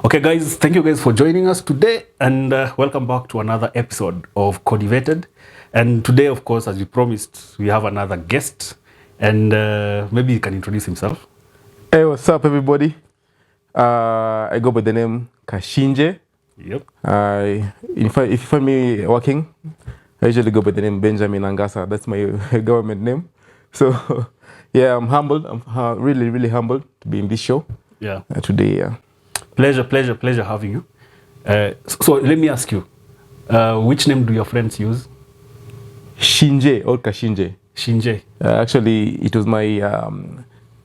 Okay, guys, thank you guys for joining us today, and welcome back to another episode of Cultivated. And today, of course, as we promised, we have another guest, and maybe he can introduce himself. Hey, what's up, everybody? I go by the name Kashinje. Yep. If you find me working, I usually go by the name Benjamin Angasa. That's my government name. So, yeah, I'm humbled. I'm really humbled to be in this show. Yeah. Today, yeah. Pleasure having you. So let me ask you, which name do your friends use? Shinje or Kashinje. Shinje. Actually, it was my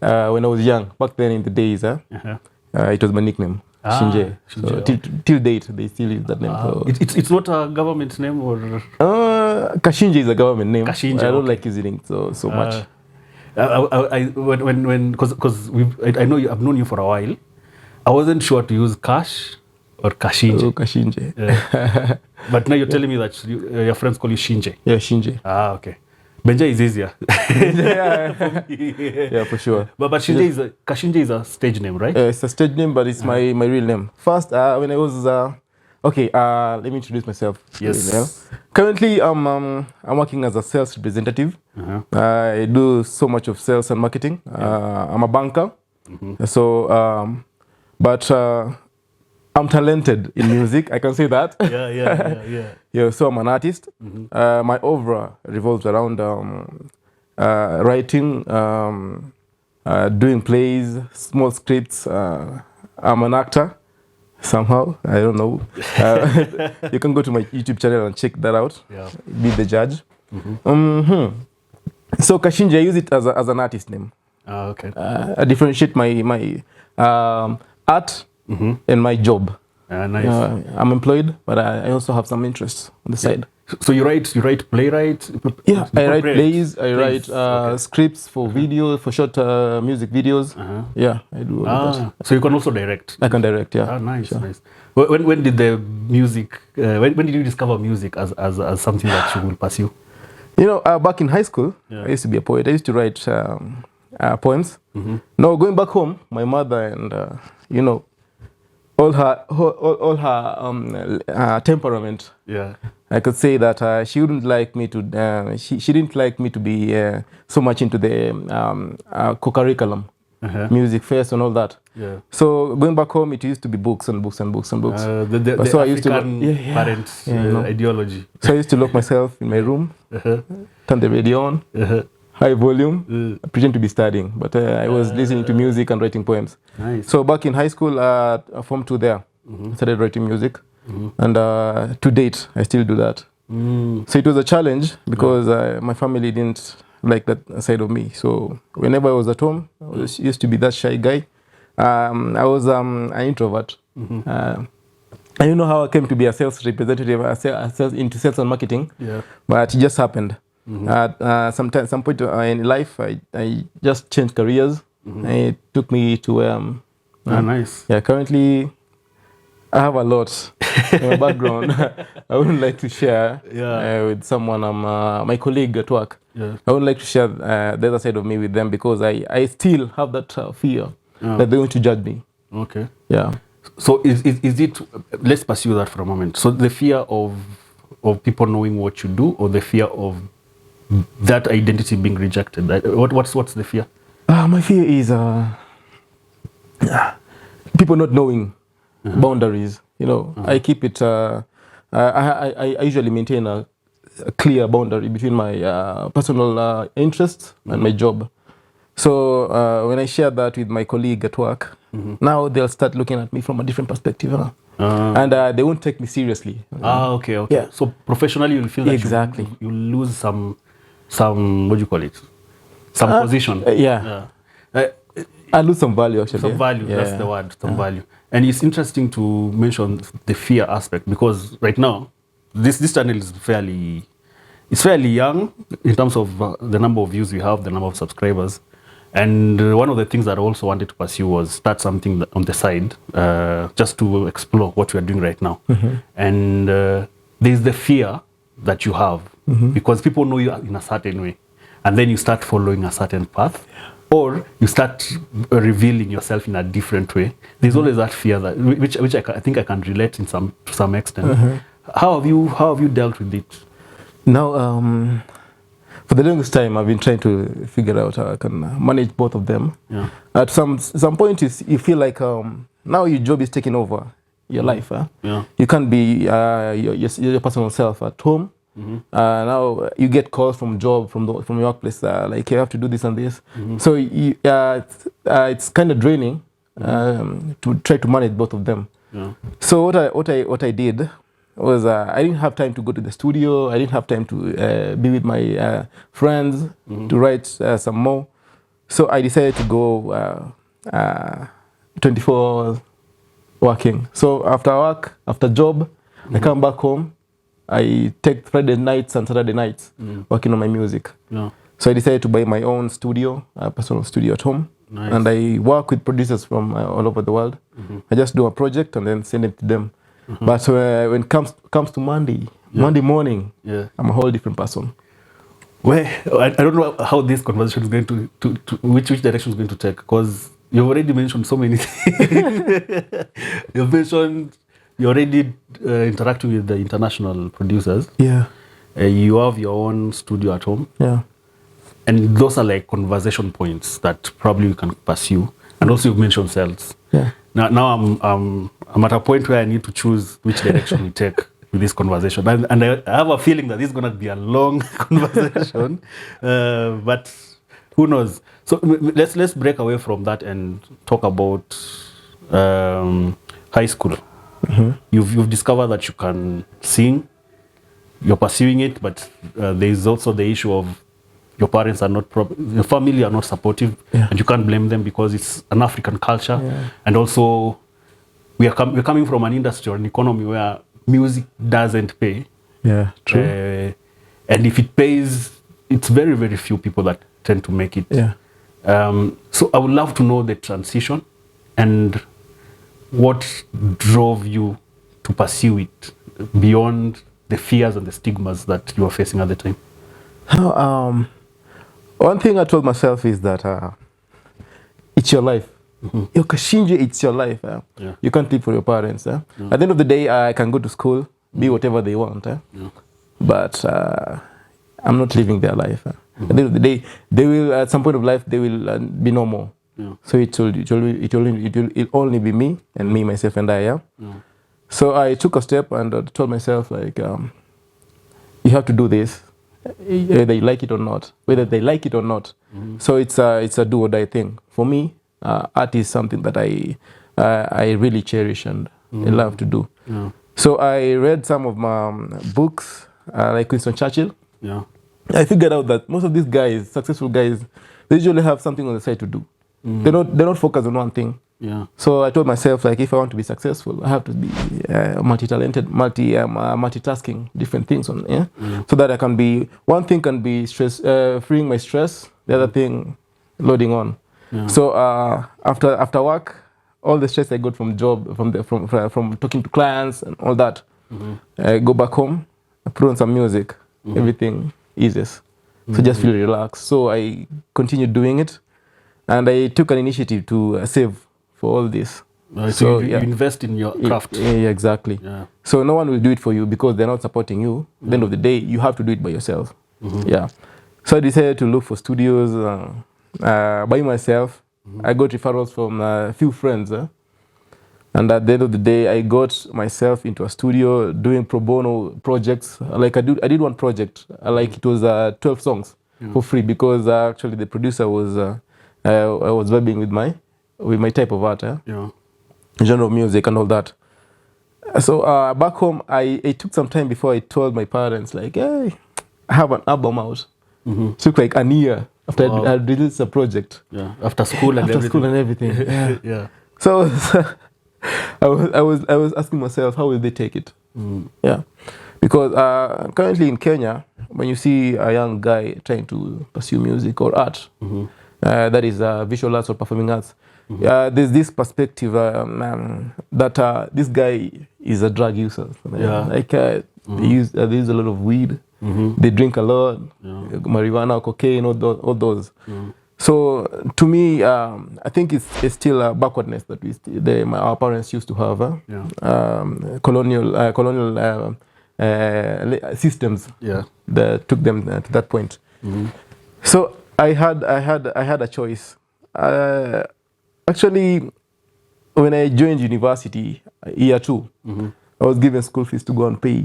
when I was young, back then in the days. It was my nickname, Shinje. So till date, they still use that name. So. It's not a government name, or Kashinje is a government name. Kashinje, I don't like using it so much. Because I know I've known you for a while. I wasn't sure to use Kash or Kashinje. Oh, Kashinje. Yeah. But now you're telling me that your friends call you Shinje. Yeah, Shinje. Okay. Benja is easier. Yeah, for sure. But Kashinje is a stage name, right? It's a stage name, but it's my real name. First, when I was let me introduce myself. Yes. Currently, I'm working as a sales representative. I do so much of sales and marketing. I'm a banker. So, but I'm talented in music. I can say that. Yeah. So I'm an artist. My aura revolves around writing, doing plays, small scripts. I'm an actor. Somehow, I don't know. You can go to my YouTube channel and check that out. Yeah. Be the judge. So Kashinje, I use it as an artist name. Okay. I differentiate my art and my job. Nice. I'm employed, but I also have some interests on the side. So you write playwright? Yeah, I write plays. I write scripts for video, for short music videos. Yeah, I do all that. So you can also direct? I can direct, yeah. Nice, sure. Nice. When did the music, when did you discover music as something that you will pursue? You know, back in high school, I used to be a poet. I used to write poems. Now, going back home, my mother and, all her temperament. Yeah, I could say that she wouldn't like me to. She didn't like me to be so much into the co-curriculum, music fest and all that. Yeah. So going back home, it used to be books and books and books and books. The so African parent ideology. So I used to lock myself in my room, turn the radio on. High volume, pretend to be studying, but I was listening to music and writing poems. Nice. So back in high school, Form 2 there, I started writing music, and to date, I still do that. So it was a challenge because my family didn't like that side of me. So whenever I was at home, I used to be that shy guy. I was an introvert. I don't know how I came to be a sales representative, into sales and marketing, but it just happened. At some point in life, I just changed careers. It took me to nice. Yeah, currently I have a lot in my background. I wouldn't like to share with someone. My colleague at work. Yeah. I wouldn't like to share the other side of me with them because I still have that fear that they're going to judge me. Okay. Yeah. So is it? Let's pursue that for a moment. So the fear of people knowing what you do, or the fear of that identity being rejected? What's the fear? My fear is people not knowing boundaries. You know, I keep it. I usually maintain a clear boundary between my personal interests and my job. So when I share that with my colleague at work, now they'll start looking at me from a different perspective, and they won't take me seriously. Okay. Yeah. So professionally, you'll feel that exactly you lose some what do you call it? Some position. I lose some value, actually. Some value, that's the word, some value. And it's interesting to mention the fear aspect, because right now, this channel is fairly young in terms of the number of views we have, the number of subscribers. And one of the things that I also wanted to pursue was start something on the side, just to explore what we are doing right now. And there's the fear that you have, because people know you in a certain way, and then you start following a certain path, or you start revealing yourself in a different way. There's always that fear that which I think I can relate to some extent. How have you dealt with it? Now, for the longest time, I've been trying to figure out how I can manage both of them. Yeah. At some point, you feel like now your job is taking over your life. Yeah. You can't be your personal self at home. Now you get calls from job from your workplace, like you have to do this and this. So it's kind of draining to try to manage both of them. Yeah. So what I did was I didn't have time to go to the studio. I didn't have time to be with my friends to write some more. So I decided to go 24 hours working. So after work, after job, I come back home. I take Friday nights and Saturday nights working on my music. Yeah. So I decided to buy my own studio, a personal studio at home. Nice. And I work with producers from all over the world. I just do a project and then send it to them. But when it comes to Monday morning, I'm a whole different person. Well, I don't know how this conversation is going to which direction is going to take, because you've already mentioned so many things. You've mentioned you're already interacting with the international producers. Yeah. You have your own studio at home. Yeah. And those are like conversation points that probably you can pursue. And also you've mentioned sales. Yeah. Now I'm at a point where I need to choose which direction we take with this conversation. And I have a feeling that this is going to be a long conversation. But who knows? So let's break away from that and talk about high school. You've discovered that you can sing. You're pursuing it, but there is also the issue of your parents are not, your family are not supportive, and you can't blame them because it's an African culture. And also, we're coming from an industry or an economy where music doesn't pay. Yeah, true. And if it pays, it's very, very few people that tend to make it. Yeah. So I would love to know the transition and what drove you to pursue it beyond the fears and the stigmas that you were facing at the time. One thing I told myself is that it's your life. Your Kashinje, it's your life. You can't live for your parents. At the end of the day, I can go to school, be whatever they want. But I'm not living their life. At the end of the day, they will, at some point of life, they will be no more. So it will only be me and me, myself, and I. So I took a step and told myself, like, you have to do this, whether you like it or not, whether they like it or not. So it's a do or die thing. For me, art is something that I really cherish and I love to do. So I read some of my books, like Winston Churchill. I figured out that most of these guys, successful guys, they usually have something on the side to do. They're not focused on one thing. So I told myself, like, if I want to be successful, I have to be multi-talented, multitasking different things on, so that I can be, one thing can be stress, freeing my stress, the other thing loading on. So after work, all the stress I got from job, from talking to clients and all that, I go back home, I put on some music, everything eases. So just feel relaxed. So I continued doing it, and I took an initiative to save for all this. So you invest in your craft. Yeah, exactly. So no one will do it for you because they're not supporting you. At the end of the day, you have to do it by yourself. So I decided to look for studios by myself. I got referrals from a few friends. And at the end of the day, I got myself into a studio doing pro bono projects. Like I did one project, like it was 12 songs for free, because actually the producer was I was vibing with my type of art, genre of music and all that. So back home, it took some time before I told my parents, like, hey, I have an album out. It took like an year after I released a project. After school and everything. So I was asking myself, how will they take it? Because currently in Kenya, when you see a young guy trying to pursue music or art, that is visual arts or performing arts, there's this perspective that this guy is a drug user. Like they use a lot of weed, they drink a lot, marijuana, cocaine, all those. So to me, I think it's still a backwardness that our parents used to have. Colonial systems that took them to that point. So I had a choice. Actually, when I joined university, year 2, I was given school fees to go and pay.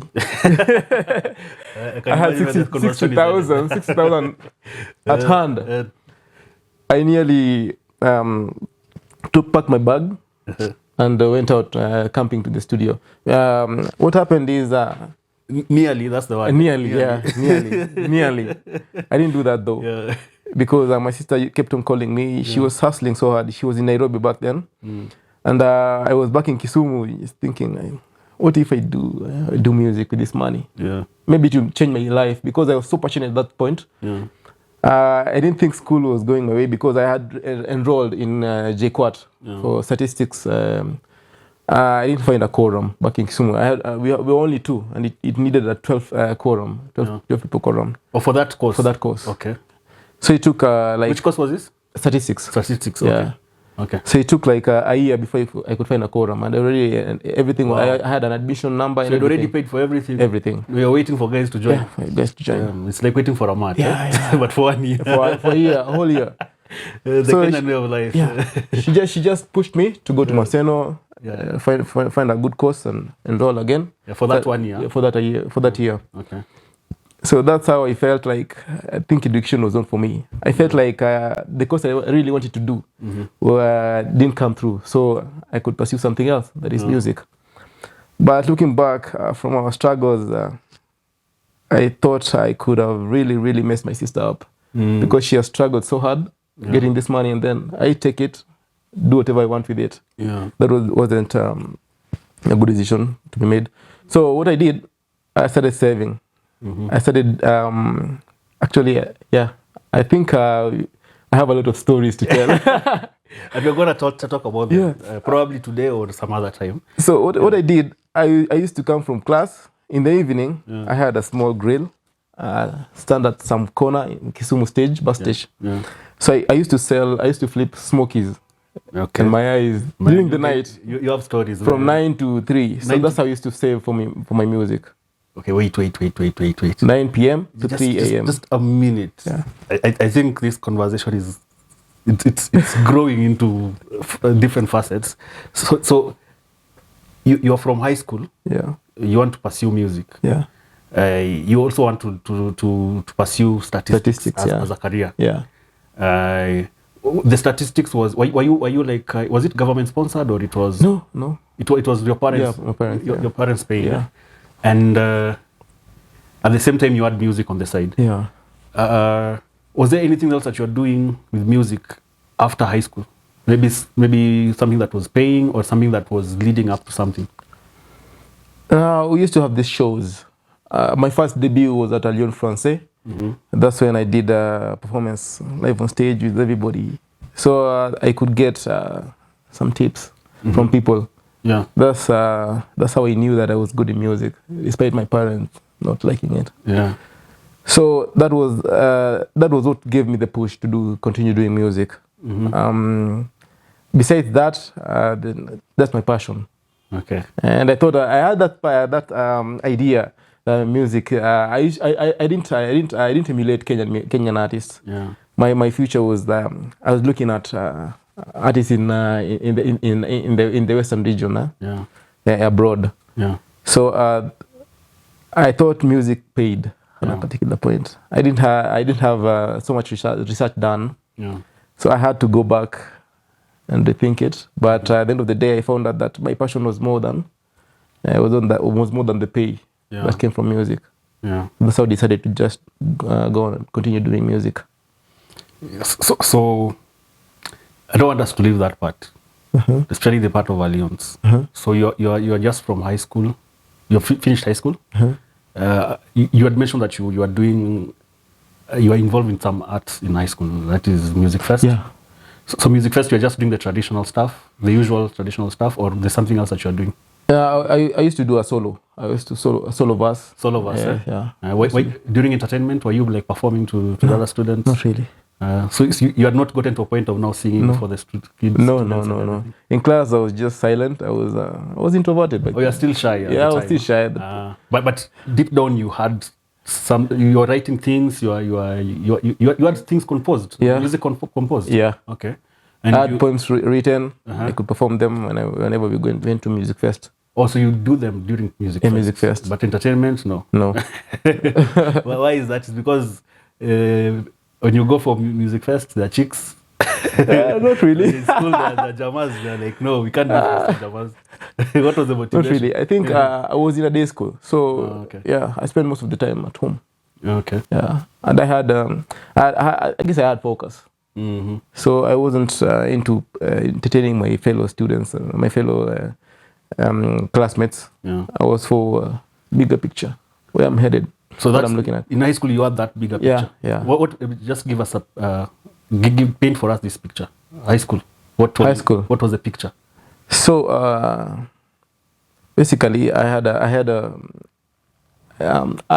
I had 60,000 at hand. I nearly packed my bag and went out camping to the studio. What happened is... nearly, that's the one. Nearly. I didn't do that though. Because my sister kept on calling me. She was hustling so hard. She was in Nairobi back then. And I was back in Kisumu just thinking, what if I do music with this money? Maybe to change my life, because I was so passionate at that point. I didn't think school was going my way because I had enrolled in JQuat for statistics. I didn't find a quorum back in Kisumu. We were only 2, and it needed a 12 quorum, 12 people quorum. Oh, for that course? For that course. Okay. So it took Which course was this? Statistics. Statistics, okay. Yeah. Okay. So it took like a year before I could find a quorum, and already everything. Wow. I had an admission number. So you'd already paid for everything. Everything. We were waiting for guys to join. Yeah, for guys to join. It's like waiting for a month. But for 1 year. for a year, a whole year. The Kenyan way of life. Yeah. she just pushed me to go to Maseno, find a good course and enroll again. For that 1 year. For that year. Okay. So that's how I felt like I think education was not for me. I felt like the course I really wanted to do didn't come through. So I could pursue something else, that is music. But looking back from our struggles, I thought I could have really, really messed my sister up because she has struggled so hard getting this money, and then I take it, do whatever I want with it. That wasn't a good decision to be made. So what I did, I started saving. I started, actually, I think I have a lot of stories to tell. And we're going to talk about them, probably today or some other time. So what I did, I used to come from class. In the evening, I had a small grill, stand at some corner in Kisumu bus stage. So I used to flip smokies. Okay. And my eyes, during the night. You have stories. From 9 to 3. So that's how I used to save for my music. Okay, wait. 9 p.m. to 3 a.m. Just a minute. Yeah. I think this conversation it's growing into different facets. So you're from high school. Yeah. You want to pursue music. Yeah. You also want to pursue statistics as a career. Yeah. The statistics was were you like was it government sponsored or it was no it was your parents? Yeah, my parents. Your parents paying. Yeah. And at the same time, you had music on the side. Yeah. Was there anything else that you were doing with music after high school? Maybe something that was paying or something that was leading up to something? We used to have these shows. My first debut was at Lyon Francais. That's when I did a performance live on stage with everybody. So I could get some tips from people. Yeah, that's how I knew that I was good in music, despite my parents not liking it. Yeah. So that was what gave me the push to continue doing music. Besides that, that's my passion. Okay. And I thought I had that idea that music. I didn't emulate Kenyan artists. Yeah. My future was I was looking at artists in the Western region. Abroad. Yeah. So I thought music paid at a particular point. I didn't have so much research done. Yeah. So I had to go back and rethink it. But at the end of the day, I found out that my passion was more than the pay that came from music. Yeah. That's how I decided to just go on and continue doing music. Yes. So I don't want us to leave that part, especially the part of Alliance. So you're just from high school. You finished high school. You had mentioned that you are doing. You are involved in some arts in high school. That is Music Fest. Yeah. So Music Fest, you're just doing the traditional stuff, the usual traditional stuff, or there's something else that you're doing? I used to do a solo. I used to solo verse. Solo verse. Yeah. During entertainment, were you like performing to the other students? Not really. So you had not gotten to a point of now singing for the street kids? No. In class, I was just silent. I was introverted. Oh, you're still shy? Yeah, I was still shy. But deep down, you had some. You were writing things. You had things composed. Yeah. Music composed. Yeah. Okay. And I had poems written. I could perform them whenever we went to music fest. Also, you do them during music fest. Music fest. But entertainment, no. No. Well, why is that? It's because when you go for music fest, the chicks. Not really. In school, the jamas, they're like, no, we can't do fest jamas. What was the motivation? Not really. I think I was in a day school. So, yeah, I spent most of the time at home. Okay. Yeah. And I had, I guess I had focus. Mm-hmm. So I wasn't into entertaining my fellow students, my fellow classmates. Yeah. I was for bigger picture, where I'm headed. So that's what I'm looking at. In high school, you had that bigger picture. Yeah. What? Just give us paint for us this picture. High school. What was the picture? So basically, I had a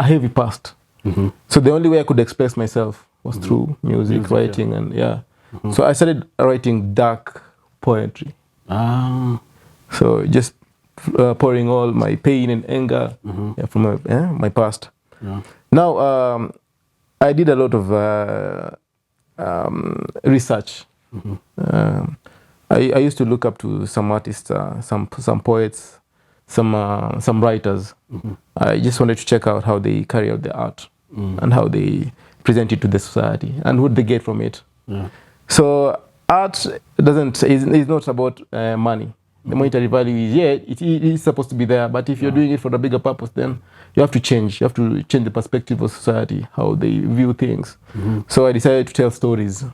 heavy past. Mm-hmm. So the only way I could express myself was through music writing, and So I started writing dark poetry. So just pouring all my pain and anger from my past. Yeah. Now I did a lot of research. Mm-hmm. I used to look up to some artists, some poets, some writers. Mm-hmm. I just wanted to check out how they carry out their art and how they present it to the society and what they get from it. Yeah. So art is not about money. The monetary value is it is supposed to be there, but if you're doing it for a bigger purpose, then you have to change. You have to change the perspective of society, how they view things. Mm-hmm. So I decided to tell stories.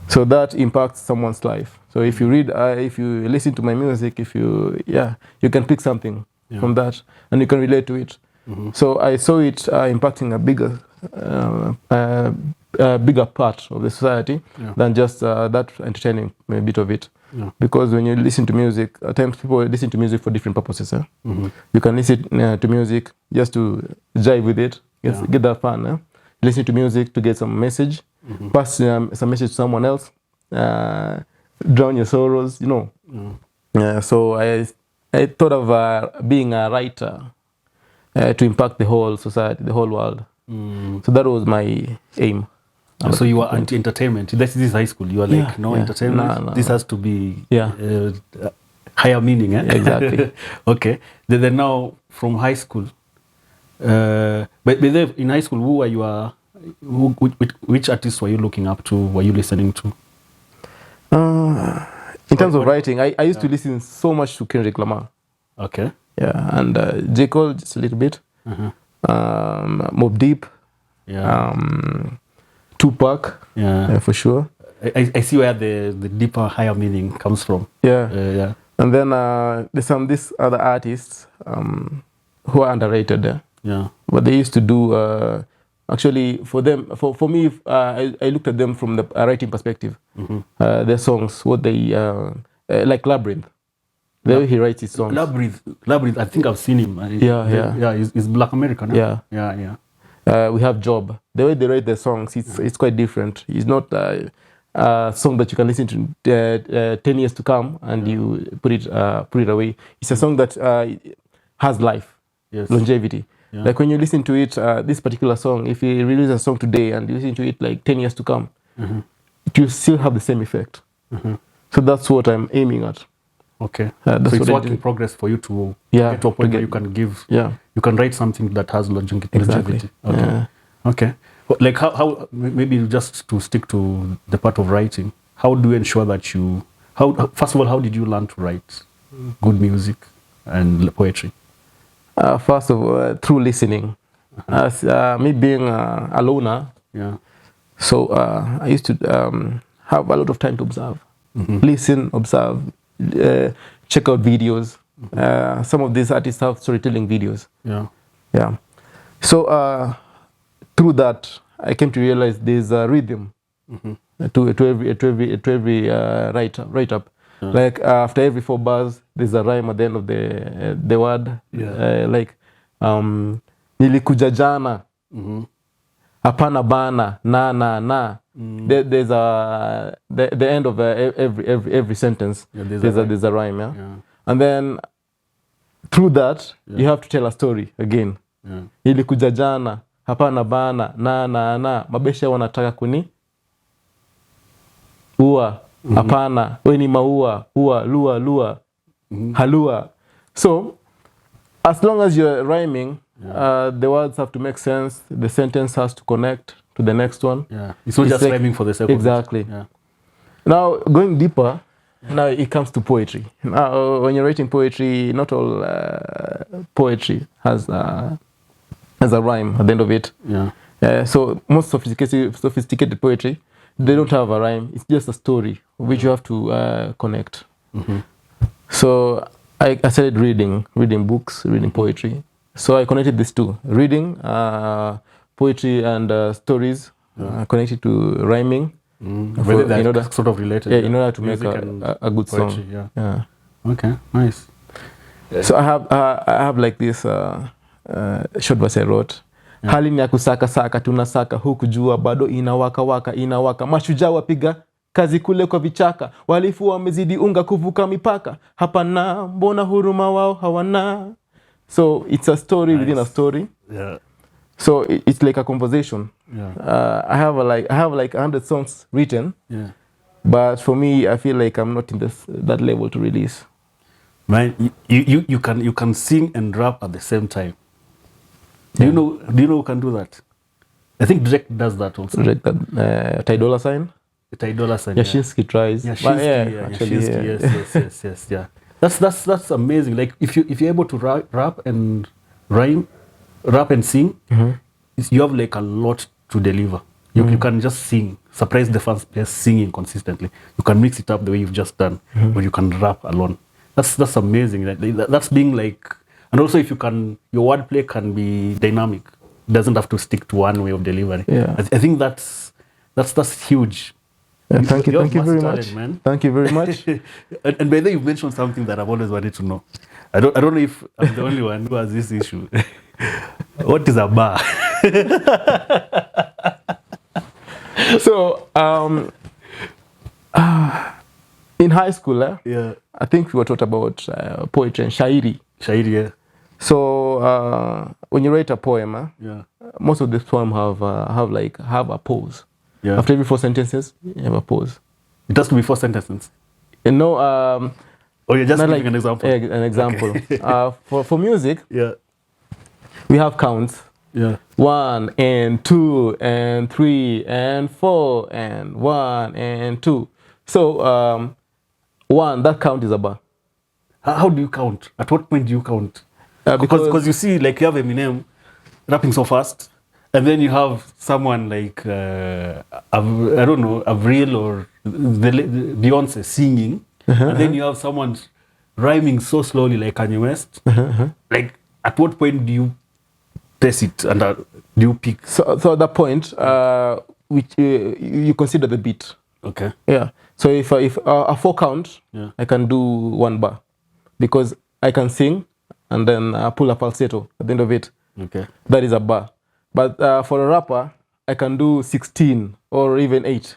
So that impacts someone's life. So if you read, if you listen to my music, you can pick something from that, and you can relate to it. Mm-hmm. So I saw it impacting a bigger part of the society than just that entertaining bit of it. Yeah. Because when you listen to music, at times people listen to music for different purposes. Mm-hmm. You can listen to music just to jive with it, get that fun. Listen to music to get some message, pass some message to someone else, drown your sorrows, So I thought of being a writer to impact the whole society, the whole world. So that was my aim. So you were anti-entertainment. This is high school. You are like, entertainment. No. This has to be higher meaning. Eh? Exactly. Okay. Then now from high school, but in high school, who were you? Which artists were you looking up to? Were you listening to? In terms of writing, I used to listen so much to Kendrick Lamar. Okay. Yeah, and J. Cole just a little bit. Mobb Deep. Yeah. Tupac, for sure. I see where the deeper, higher meaning comes from. Yeah. And then there's these other artists who are underrated. Yeah. But they used to do, actually, for me, I looked at them from the writing perspective. Mm-hmm. Their songs, what they, like Labyrinth. The way he writes his songs. Labyrinth, I think I've seen him. Yeah, he's Black American. Yeah. Yeah. We have Job. The way they write their songs, it's quite different. It's not a song that you can listen to 10 years to come and you put it away. It's a song that has life, longevity. Yeah. Like when you listen to it, this particular song, if you release a song today and you listen to it like 10 years to come, it will still have the same effect. So that's what I'm aiming at. Okay. So it's work in progress for you to get to a point where you can give, you can write something that has longevity. Exactly. Okay. Yeah. Okay. Like how maybe just to stick to the part of writing, how do you ensure that first of all, how did you learn to write good music and poetry? First of all, through listening. As me being a loner, so I used to have a lot of time to observe. Listen, observe, check out videos. Some of these artists have storytelling videos. Yeah. So through that, I came to realize there's a rhythm to every write up. Like after every 4 bars, there's a rhyme at the end of the word. Like nilikuja jana, hapana bana, na. there's the end of every sentence. Yeah, there's a rhyme. Yeah? Yeah. And then through that, you have to tell a story again. Yeah. Ilikuja jana, hapana bana, na mabesha wanataka kuni ua, hapana, we ni maua, ua, lua, halua. So as long as you're rhyming, the words have to make sense. The sentence has to connect to the next one. Yeah, it's not just like, rhyming for the sake of it. Exactly. Yeah. Now, going deeper, now it comes to poetry. Now, when you're writing poetry, not all poetry has a rhyme at the end of it. Yeah. So most sophisticated poetry, they don't have a rhyme. It's just a story which you have to connect. So I started reading books, reading poetry. So I connected these two, reading, poetry and stories, connected to rhyming. In order, sort of related. Yeah, in order to make a good poetry, song. Yeah. Okay, nice. So I have like this short verse I wrote. Yeah. Hali ni ya kusaka saka tunasaka huku jua bado inawaka mashujaa wapiga kazi kule kwa vichaka walifu wamezidi unga kuvuka mipaka hapana mbona huruma wao hawana. So it's a story within a story. Yeah. So it's like a conversation. Yeah. I have like 100 songs written. Yeah. But for me, I feel like I'm not in that level to release. Man, you can sing and rap at the same time. Do you know who can do that? I think Drake does that also. Drake, $Ty sign. $Ty sign. Yashinsky tries. Yes. Yeah. That's amazing. Like if you're able to rap and sing, you have like a lot to deliver. You can just sing, surprise the fans by singing consistently. You can mix it up the way you've just done, or you can rap alone. That's amazing. That's being like, and also if you can, your wordplay can be dynamic. It doesn't have to stick to one way of delivery. Yeah. I think that's huge. Yeah, thank you very much, man. Thank you very much. And by the way, you mentioned something that I've always wanted to know. I don't know if I'm the only one who has this issue. What is a bar? So, in high school, I think we were taught about poetry and shairi. Shairi, yeah. So, when you write a poem, most of the poem have a pause. Yeah. After every 4 sentences, you have a pause. It has to be 4 sentences. No. Or you're just giving an example. An example. Okay. For music, we have counts. Yeah. 1 and 2 and 3 and 4 and 1 and 2. So 1, that count is a bar. How do you count? At what point do you count? Because you see, like you have Eminem rapping so fast, and then you have someone like I don't know, Avril or the Beyonce singing, and then you have someone rhyming so slowly like Kanye West. Like at what point do you test it and do you pick? So at that point, which you consider the beat. Okay. Yeah. So if a 4 count, I can do 1 bar, because I can sing and then pull a falsetto at the end of it. Okay. That is a bar. But for a rapper, I can do 16 or even 8.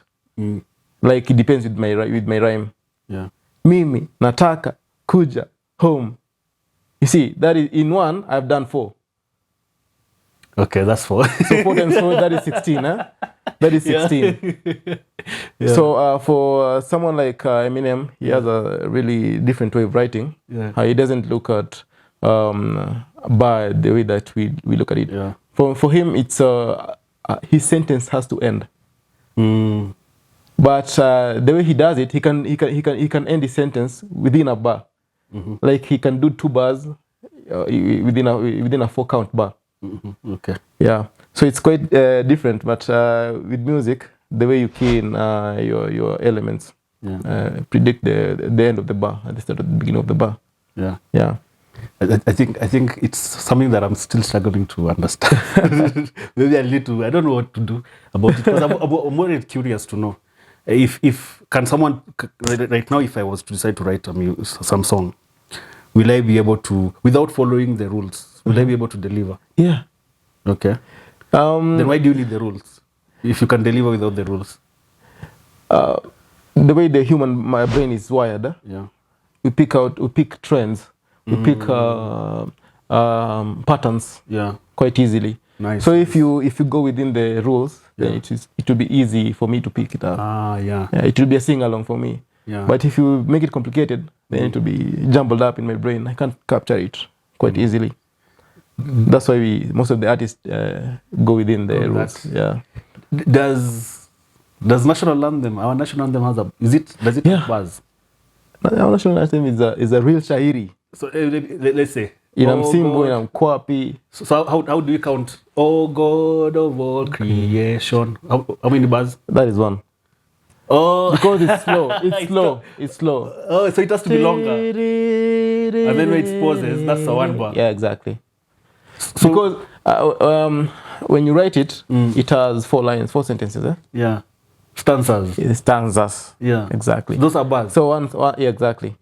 Like it depends with my rhyme. Yeah. Mimi nataka kuja home. You see, that is in 1 I've done 4. Okay, that's 4. So 4 times 4, that is 16, huh? That is 16. Yeah. So for someone like Eminem, he has a really different way of writing. Yeah. He doesn't look at bar the way that we look at it. Yeah. For him, it's his sentence has to end. But the way he does it, he can end his sentence within a bar. Like he can do 2 bars within a 4 count bar. Okay. Yeah. So it's quite different, but with music, the way you key in your elements, predict the end of the bar at the start of the beginning of the bar. Yeah. Yeah. I think it's something that I'm still struggling to understand. Maybe I need to. I don't know what to do about it, because I'm more curious to know if can someone right now, if I was to decide to write some song, will I be able to, without following the rules, will I be able to deliver? Yeah. Okay. Then why do you need the rules if you can deliver without the rules? the way my brain is wired, Yeah. we pick trends, we pick patterns quite easily. Nice. So if you go within the rules, then it will be easy for me to pick it up. It will be a sing along for me. But if you make it complicated, then it will be jumbled up in my brain. I can't capture it quite easily. That's why most of the artists go within the rules. Yeah. Does national anthem? Our national anthem does it have buzz? Our national anthem is a real shairi. So let's say. Inamsimbo, inamkwapi. So how do you count? Oh God of all creation. How many bars? That is one. Oh, because it's slow. It's slow. Oh, so it has to be longer. And then when it pauses, that's the one bar. Yeah, exactly. So, because when you write it, it has 4 lines, 4 sentences. Yeah. Stanzas. Yeah. Exactly. Those are bars. So yeah, exactly.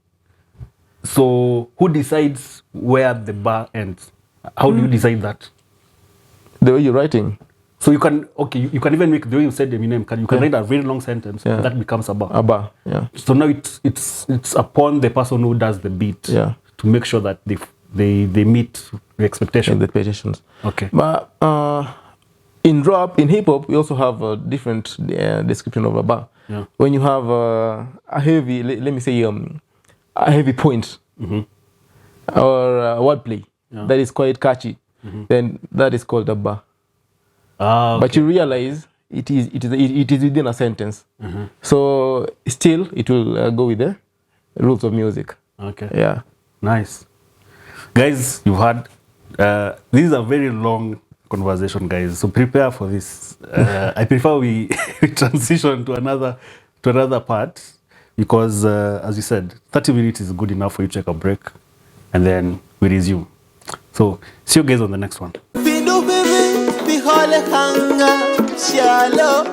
So who decides where the bar ends? How do you decide that? The way you're writing. So you can even make the way you said Eminem. You can write a very long sentence and that becomes a bar. A bar, yeah. So now it's upon the person who does the beat to make sure that they meet the expectations. The expectations. Okay. But in rap, in hip hop, we also have a different description of a bar. Yeah. When you have a heavy, let me say, a heavy point or a wordplay that is quite catchy, then that is called a bar. Okay. But you realize it is within a sentence. So still it will go with the rules of music. Okay. Yeah. Nice. Guys, you've had this is a very long conversation, guys. So prepare for this. I prefer we transition to another part because as you said, 30 minutes is good enough for you to take a break and then we resume. So see you guys on the next one. Shallow,